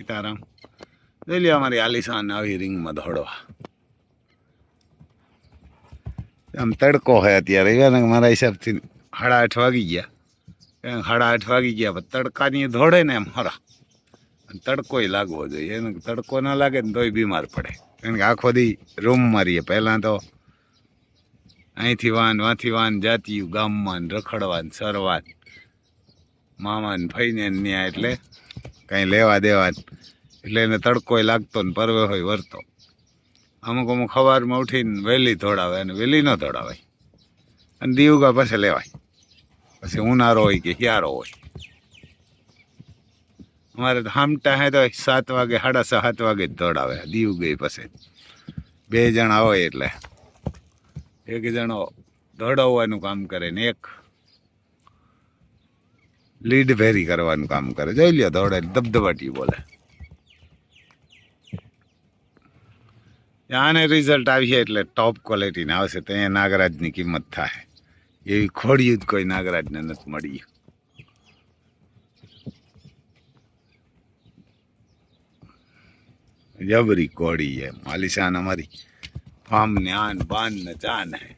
સીતારામ. જોઈ લે અમારી આલિશાન આવી રિંગમાં દોડવા. આમ તડકો હોય અત્યારે મારા હિસાબથી 8:30 વાગી ગયા. 8:30 વાગી ગયા પણ તડકાની દોડે ને એમ હરા. તડકોય લાગવો જોઈએ. એને તડકો ના લાગે ને તોય બીમાર પડે. કારણ કે આખો દી રૂમમાં રહીએ. પહેલાં તો અહીંથી વાંથી જાતિયું ગામમાં રખડવાન સરવાન મામાને ફઈને ન્યા એટલે કાંઈ લેવા દેવા એટલે એને તડકોય લાગતો ને પરવે હોય વરતો. અમુક સવારમાં ઉઠીને વહેલી દોડાવે અને વહેલી ન દોડાવાય અને દીવગા પછી લેવાય. પછી ઉનાળો હોય કે શિયાળો હોય. અમારે તો હામટા હે તો 7 વાગે 7:30 વાગે જ દોડાવે દીવ ગઈ પછી 2 જણા હોય એટલે એક જણો દોડાવવાનું કામ કરે ને એક લીડ ભેરી કરવાનું કામ કરે. જોઈ લ્યો દોડે ધબધબાટી બોલે. આને રિઝલ્ટ આવીએ એટલે ટોપ ક્વોલિટીને આવશે તો અહીંયા નાગરાજની કિંમત થાય. એવી ખોડિયું જ કોઈ નાગરાજને નથી મળી. જબરી કોડી है आलिशान हमारी फार्म ने आन बान न जान है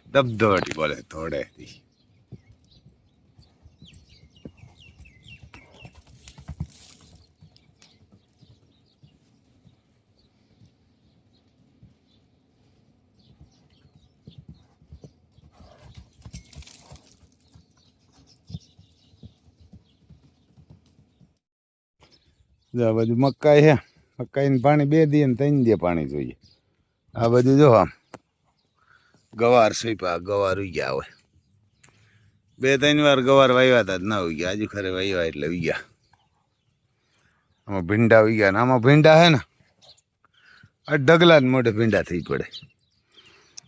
दबदबटी बोले थोड़े थी. આ બાજુ મકાઈ છે. મકાઈને પાણી 2 દી ને 3 દી પાણી જોઈએ. આ બાજુ જો આમ ગવાર સોંપ્યા. ગવાર ઉગ્યા હોય 2-3 વાર ગવાર વાવ્યા હતા જ ના ઉગ્યા. આજુ ખરે વાવ્યા એટલે ઉગ્યા. આમાં ભીંડા ઉગ્યા ને આમાં ભીંડા હે ને આ ઢગલા જ મોઢે ભીંડા થઈ પડે.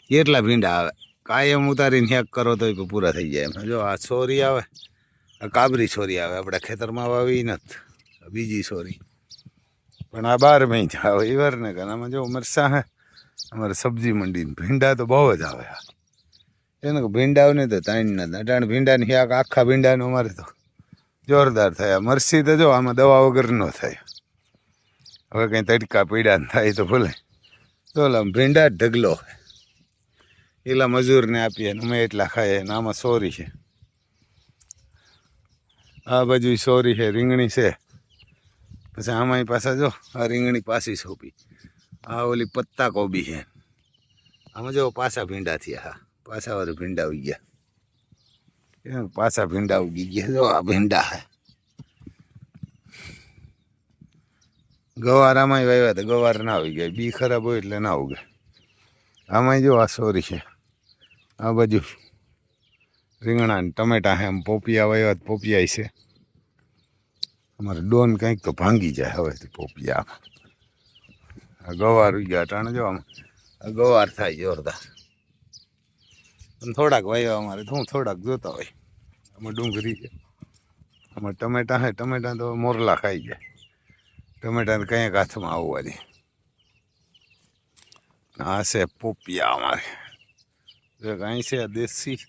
કેટલા ભીંડા આવે કાયમ ઉતારીને હેક કરો તો પૂરા થઈ જાય. એમ જો આ છોરી આવે આ કાબરી છોરી આવે. આપણા ખેતરમાં વાવી નથી બીજી સોરી પણ આ 12 મહિને આવે એ વાર ને કારણ આમાં જો મરસા હે અમારે સબ્જી મંડી ભીંડા તો બહુ જ આવે. એને ભીંડા ને તો તાણ ના અટાણ ભીંડાની શાક આખા ભીંડાનું અમારે તો જોરદાર થયા. મરસી તો જો આમાં દવા વગર ન થાય. હવે કંઈ તડકા પીડા ને થાય તો ભલે તો ભીંડા ઢગલો એલા મજૂરને આપીએ ને અમે એટલા ખાઈએ ને આમાં સોરી છે. આ બાજુ સોરી છે રીંગણી છે. પછી આમાં પાછા જો આ રીંગણી પાછી સોંપી. આ ઓલી પત્તા કોબી છે. આમાં જો પાછા ભીંડા થયા. હા પાછા વાર ભીંડા ઉગી ગયા. પાછા ભીંડા ઉગી ગયા. જો આ ભીંડા હે ગવાર આમાં વાવ્યા તો ગવાર ના ઉગી ગયા. બી ખરાબ હોય એટલે ના ઉગે. આમાં જો આ સોરી છે. આ બાજુ રીંગણા ને ટમેટા હે. આમ પોપિયા વાવ્યા પોપિયા છે. અમારે ડોન કંઈક તો ભાંગી જાય હવે પોપિયામાં. આ ગવાર ઉગ્યા ટાણે જો આમ ગવાર થાય જોરદાર. થોડાક વાવ્યા અમારે હું થોડાક જોતા હોય. આમાં ડુંગળી છે. આમાં ટમેટા હે. ટમેટા તો મોરલા ખાઈ જાય. ટમેટાને કંઈક હાથમાં આવવા દે. આ છે પોપિયા અમારે કાંઈ છે દેશી.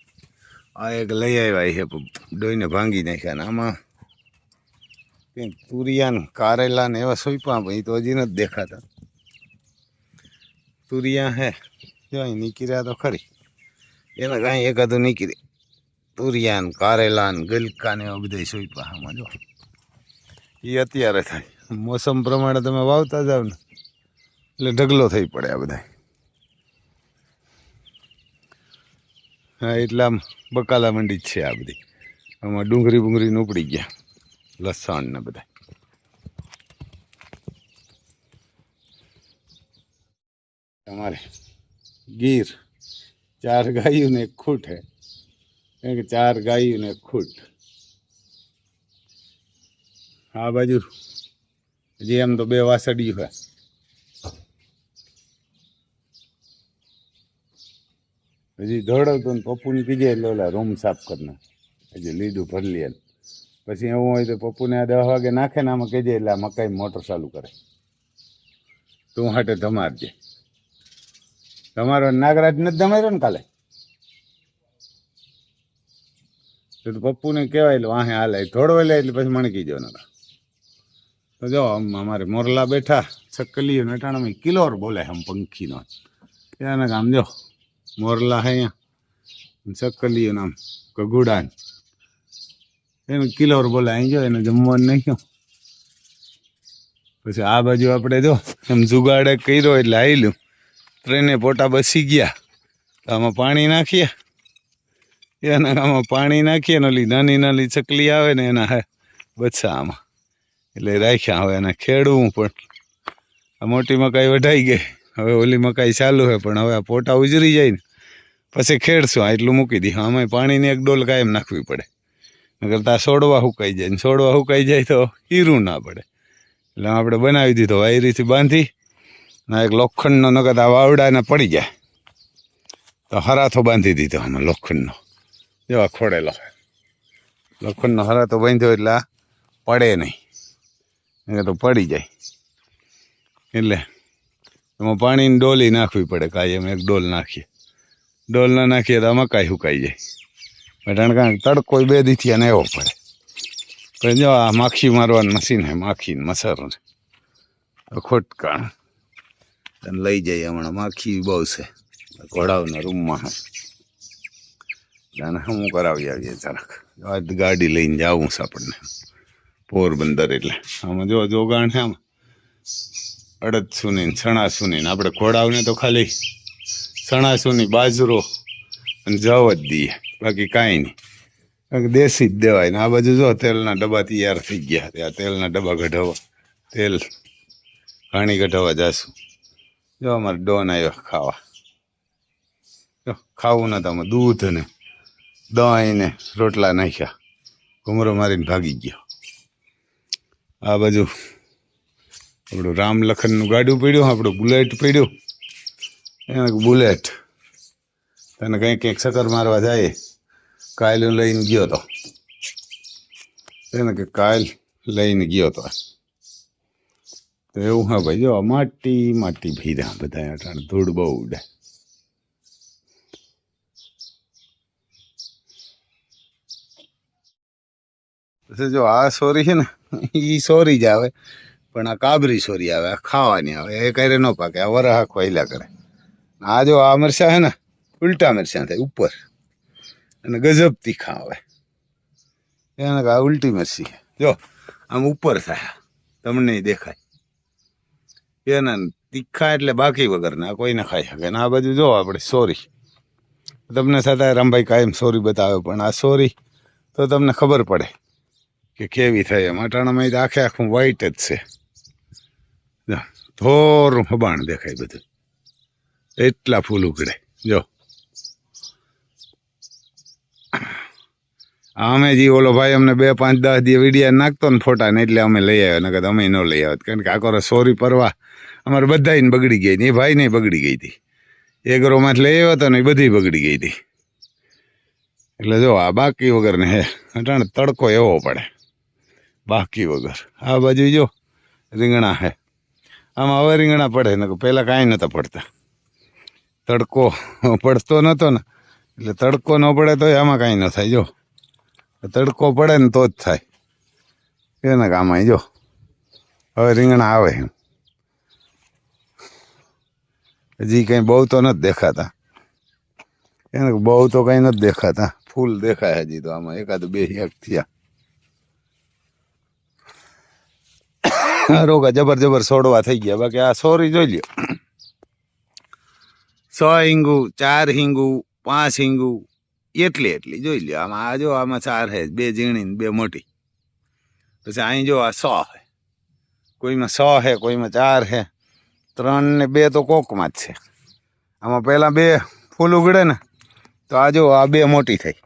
આ એક લઈ આવ્યા છે ડોઈને ભાંગી નાખ્યા. ને આમાં તુરિયાન કારેલા ને એવા સોંપ્યા પણ એ તો હજી નથી દેખાતા. તુરિયા હે જો અહીં નીકળ્યા તો ખરી. એને કાંઈ એકાદું નીકળી. તુરિયાન કારેલા ને ગલકા ને એવા બધા સોંપ્યા. આમાં જો એ અત્યારે થાય. મોસમ પ્રમાણે તમે વાવતા જાવ ને એટલે ઢગલો થઈ પડે આ બધા. હા એટલે આમ બકાલા મંડી જ છે આ બધી. આમાં ડુંગળી બુંગળીને ઉપડી ગયા. લસણ ને બધા તમારે ગીર 4 ગાયું ને 1 ખૂટ હે. 4 ગાયું ને 1 ખૂટ. આ બાજુ હજી એમ તો 2 વાસળિયું હે. હજી દોડાવતો ને પપ્પુને કીધે એટલે ઓલા રૂમ સાફ કરના હજી લીધું ભરી લે. પછી એવું હોય તો પપ્પુને આ 10 વાગે નાખે ને આમાં કહેજે એટલે આ મકાઈ મોટર ચાલુ કરે. તું હાટે ધમારજે. તમારો નાગરાજ નથી ધમાર્યો ને કાલે? તો પપ્પુને કહેવાય એટલે વાહે હાલે થોડો લે એટલે પછી મણકી જો નતા. તો જો અમારે મોરલા બેઠા ચકલીઓ નટાણામાં કિલોર બોલે આમ પંખીનો એને આમ જો મોરલા હે અહીંયા ચકલીઓ નામ કગુડાન એનું કિલોર બોલે અહીં જો એને જમવાનું નહીં ક્યું. પછી આ બાજુ આપણે જો એમ જુગાડે કર્યો એટલે આવેલું ટ્રેને પોટા બસી ગયા તો આમાં પાણી નાખીએ એના આમાં પાણી નાખીએ ને ઓલી નાની નાની ચકલી આવે ને એના હે બચ્ચા આમાં એટલે રાખ્યા. હવે એને ખેડવું પણ આ મોટી મકાઈ વઢાઈ ગઈ હવે ઓલી મકાઈ ચાલુ છે પણ હવે આ પોટા ઉજરી જાય ને પછી ખેડશું. આ એટલું મૂકી દઈએ આમાં પાણીની એક ડોલ કાયમ નાખવી પડે નકર તા છોડવા સુકાઈ જાય ને છોડવા સુકાઈ જાય તો હીરું ના પડે એટલે આપણે બનાવી દીધો વાયરીથી બાંધી ના એક લોખંડનો નકર આ વાવડાને પડી જાય તો હરાથો બાંધી દીધો આમાં લોખંડનો જેવા ખોડેલો લોખંડનો હરાથો બાંધ્યો એટલે આ પડે નહીં તો પડી જાય એટલે એમાં પાણીની ડોલી નાખવી પડે કાંઈ એમ એક ડોલ નાખીએ ડોલ ના નાખીએ તો મકાઈ સુકાઈ જાય કારણ કે તડકો 2 દીથી અને એવો પડે પણ જો આ માખી મારવાનું મશીન હે માખી મસર ખોટકાણ તને લઈ જાય હમણાં માખી બહુ છે ઘોડાઓના રૂમમાં હે હું કરાવી આવીએ જરાક આજ ગાડી લઈને જાવું છે આપણને પોરબંદર એટલે આમાં જો જોગાણ છે આમાં અડદસુની ચણાસુની આપણે ઘોડાઓને તો ખાલી ચણાસુની બાજરો અને જવ જ દઈએ બાકી કાંઈ નહીં કારણ કે દેશી જ દેવાય ને આ બાજુ જો તેલના ડબ્બા તૈયાર થઈ ગયા ત્યાં તેલના ડબ્બા કઢાવવા તેલ ઘાણી કઢાવવા જાશું. જો અમારે ડોન આવ્યો ખાવા જો ખાવું નતા આમાં દૂધ ને દહીં ને રોટલા નાખ્યા ઘુમરો મારીને ભાગી ગયો. આ બાજુ આપણું રામ લખનનું ગાડું પડ્યું આપણું બુલેટ પડ્યું એને બુલેટ તને કંઈક ચક્કર મારવા જાય કાલ લઈને ગયો તો એને કે કાલ લઈને ગયો તો એવું હા ભાઈ જો માટી માટી ભીરા બધા અટાણે ધૂળ બહુ ઉડે. પછી જો આ સોરી છે ને એ સોરી જ આવે પણ આ કાબરી સોરી આવે આ ખાવાની આવે એ કરે ન પાકે આ વરાહ ખોયલા કરે. આ જો આ મરચાં છે ને ઉલટા મરચાં થાય ઉપર અને ગજબ તીખા આવે એને આ ઉલટી મરચી જો આમ ઉપર થાય તમને દેખાય એના તીખા એટલે બાકી વગરના કોઈને ખાઈ શકે ને આ બાજુ જો આપણે સોરી તમને છતાં રામભાઈ કાયમ સોરી બતાવે પણ આ સોરી તો તમને ખબર પડે કે કેવી થાય એમ અટાણામાં આખે આખું વ્હાઈટ જ છે થોડું હબાણ દેખાય બધું એટલા ફૂલ ઉગડે જો અમે જી ઓલો ભાઈ અમને 2, 5, 10 દી વિડીયા નાખતો ને ફોટા ને એટલે અમે લઈ આવ્યા નકર અમે ન લઈ આવ્યા કારણ કે આખો સોરી પરવા અમારે બધાને બગડી ગઈ હતી એ ભાઈ ને બગડી ગઈ હતી એગરોમાં લઈ આવ્યો હતો ને એ બધી બગડી ગઈ હતી એટલે જો આ બાકી વગર ને હે અટાણે તડકો એવો પડે બાકી વગર. આ બાજુ જો રીંગણા હે આમાં હવે રીંગણા પડે ને પહેલાં કાંઈ નહોતા પડતા તડકો પડતો નહોતો ને એટલે તડકો ન પડે તો આમાં કાંઈ ન થાય જો તડકો પડે ને તો જ થાય એના કામમાં જો હવે રીંગણા આવે હજી કંઈ બહુ તો નથી દેખાતા એને બહુ તો કંઈ નથી દેખાતા ફૂલ દેખાય હજી તો આમાં 1-2 થયા રોગા જબર છોડવા થઈ ગયા બાકી આ સોરી જોઈ લ્યો 6 હિંગુ 4 હિંગુ 5 હિંગુ એટલી જોઈ લ્યો આમાં આ જો આમાં 4 હે 2 ઝીણી ને 2 મોટી પછી અહીં જો આ 100 હે કોઈમાં 100 હે કોઈમાં 4 હે 3 ને 2 તો કોકમાં જ છે આમાં પહેલાં 2 ફૂલ ઉગડે ને તો આ જો આ 2 મોટી થઈ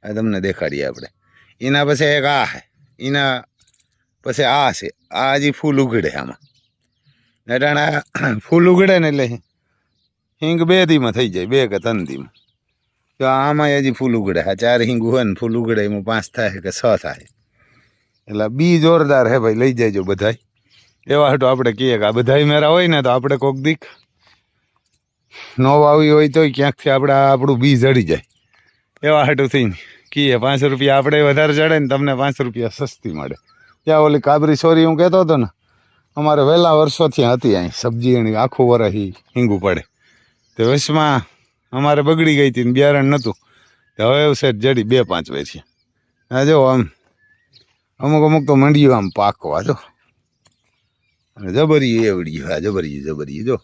આ તમને દેખાડીએ આપણે એના પછી એક આ હે એના પછી આ છે આ હજી ફૂલ ઉગડે આમાં અટાણા ફૂલ ઉગડે ને એટલે હિંગ 2 દીમાં થઈ જાય 2 કે 3 દીમાં તો આમાં હજી ફૂલ ઉગડે આ 4 હિંગ હોય ને ફૂલ ઉગડે એમાં 5 થાય કે 6 થાય એટલે બી જોરદાર હે ભાઈ લઈ જાયજો બધાય એવા હાટું આપણે કહીએ કે આ બધાય મેરા હોય ને તો આપણે કોક દીક ન વાવી હોય તોય ક્યાંકથી આપણું બી જડી જાય એવા હાટું થઈને કીએ 5 રૂપિયા આપણે વધારે ચડે ને તમને 5 રૂપિયા સસ્તી મળે. ત્યાં ઓલી કાબરી સોરી હું કહેતો હતો ને, અમારે વહેલા વર્ષોથી હતી અહીં સબ્જી એની આખું વરસ હિંગું પડે. તે વચમાં અમારે બગડી ગઈ હતી ને બિયારણ નહોતું, તો હવે એવું સેટ જડી 2-5 વર્ષથી. હા જો આમ અમુક તો મંડ્યું આમ પાકવા જો, અને જબરી એવડી. હા જબરી જો,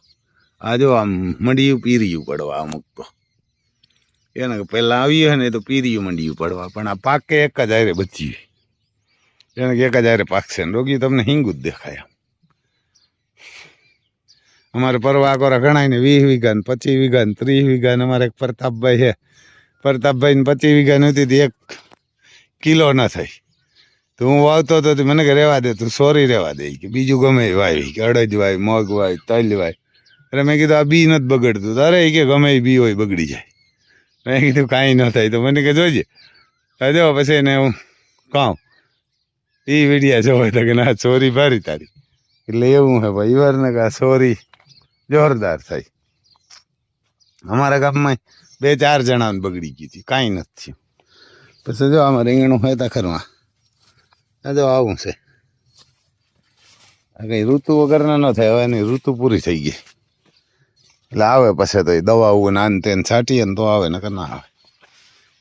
આ જો આમ મંડિયું પીરિયું પડવા અમુક તો એને પહેલાં આવી હોય ને તો પીરિયું મંડિયું પડવા, પણ આ પાકે એક જ હારે બચી એને કે એક જ હારે પાકશે ને રોગી તમને હિંગું જ દેખાય. અમારે પરવા કોરા ગણાય ને 20 વીઘા ને 25 વીઘા ને 30 વીઘા ને. અમારે એક પ્રતાપભાઈ છે, પ્રતાપભાઈ ને 25 વીઘા નહોતી હતી, 1 કિલો ન થઈ. તો હું વાવતો હતો મને કે રહેવા દે તું, સોરી રહેવા દે કે બીજું ગમે વાવી, કે અડદ વાય, મગ વાય, તલ વાય. એટલે મેં કીધું આ બી નથી બગડતું. અરે કે ગમે એ બી હોય બગડી જાય. મેં કીધું કાંઈ ન થાય. તો મને કે જોઈજે. જો પછી એને હું કહું એ વિડીયા જોવે તો કે ના સોરી ભારી તારી. એટલે એવું હે ભાઈ વાર ને કે સોરી જોરદાર થાય. અમારા ગામમાં 2-4 જણાને બગડી ગઈ હતી, કાંઈ નથી. પછી જો આમાં રીંગણું હોય તા ખરમાં. આ જો આવું છે, આ કંઈ ઋતુ વગરના ન થાય. હવે એની ઋતુ પૂરી થઈ ગઈ એટલે આવે પછી તો એ દવાઓ ને આન તેન છાંટીએ ને તો આવે ને કે ના આવે.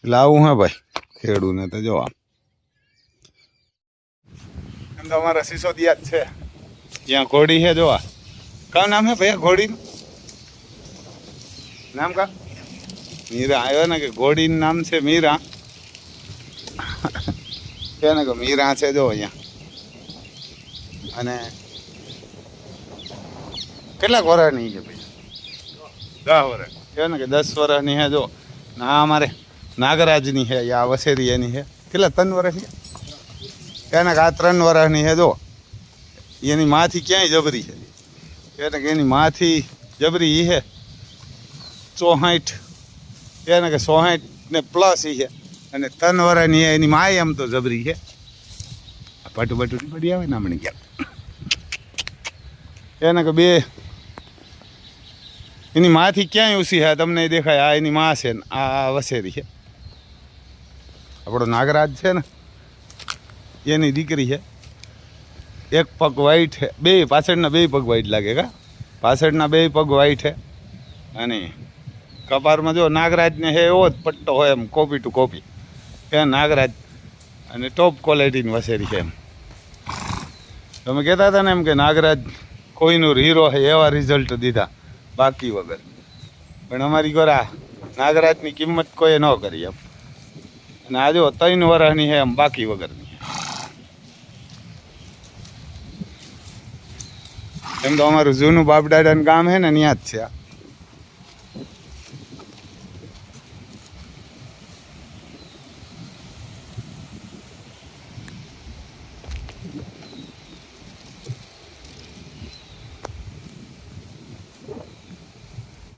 એટલે આવું હે ભાઈ ખેડૂને તો જો આમ. એમ તો અમારા સિસોદિયા જ છે, ત્યાં ઘોડી છે. જોવા કા નામ હે ભાઈ ઘોડીનું નામ? કા મીરા આવ્યો ને કે ઘોડીનું નામ છે મીરા. કે ને કે મીરા છે જો અહીંયા. અને કેટલાક વર્ષની છે ભાઈ? 10 વર્ષ. કે ને કે 10 વર્ષની છે જો. ના અમારે નાગરાજની છે, આ વસેરી એની છે. કેટલા 3 વર્ષની? એને કે આ 3 વર્ષની છે જો. એની માથી ક્યાંય જબરી છે. એને કે એની માથી જબરી એ છે 64. એને કે 64 ને પ્લસ એ છે. અને 3 વર્ષની એની માય એમ તો જબરી છે. પાટું પડી આવે ને હમણાં ગયા. એને કે 2 એની માથી ક્યાંય ઓછી છે તમને દેખાય. આ એની માં છે ને આ વસેરી છે. આપણો નાગરાજ છે ને એની દીકરી છે. 1 પગ વાઈટ છે, 2 પાછળના 2 પગ વાઈટ લાગે. કા પાછળના 2 પગ વાઈટ છે. અને કપારમાં જો નાગરાજને છે એવો જ પટ્ટો હોય એમ કોપી ટુ કોપી. એ નાગરાજ અને ટોપ ક્વોલિટીની વસેરી છે એમ. તમે કહેતા હતા ને એમ કે નાગરાજ કોઈનું હીરો છે એવા રિઝલ્ટ દીધા બાકી વગર. પણ અમારી ગોરા નાગરાજની કિંમત કોઈએ ન કરી એમ. અને આ જો 3 વર્ષની છે એમ બાકી વગરની. એમ તો અમારું જૂનું બાપદાદાનું ગામ છે ને ત્યાં જ છે.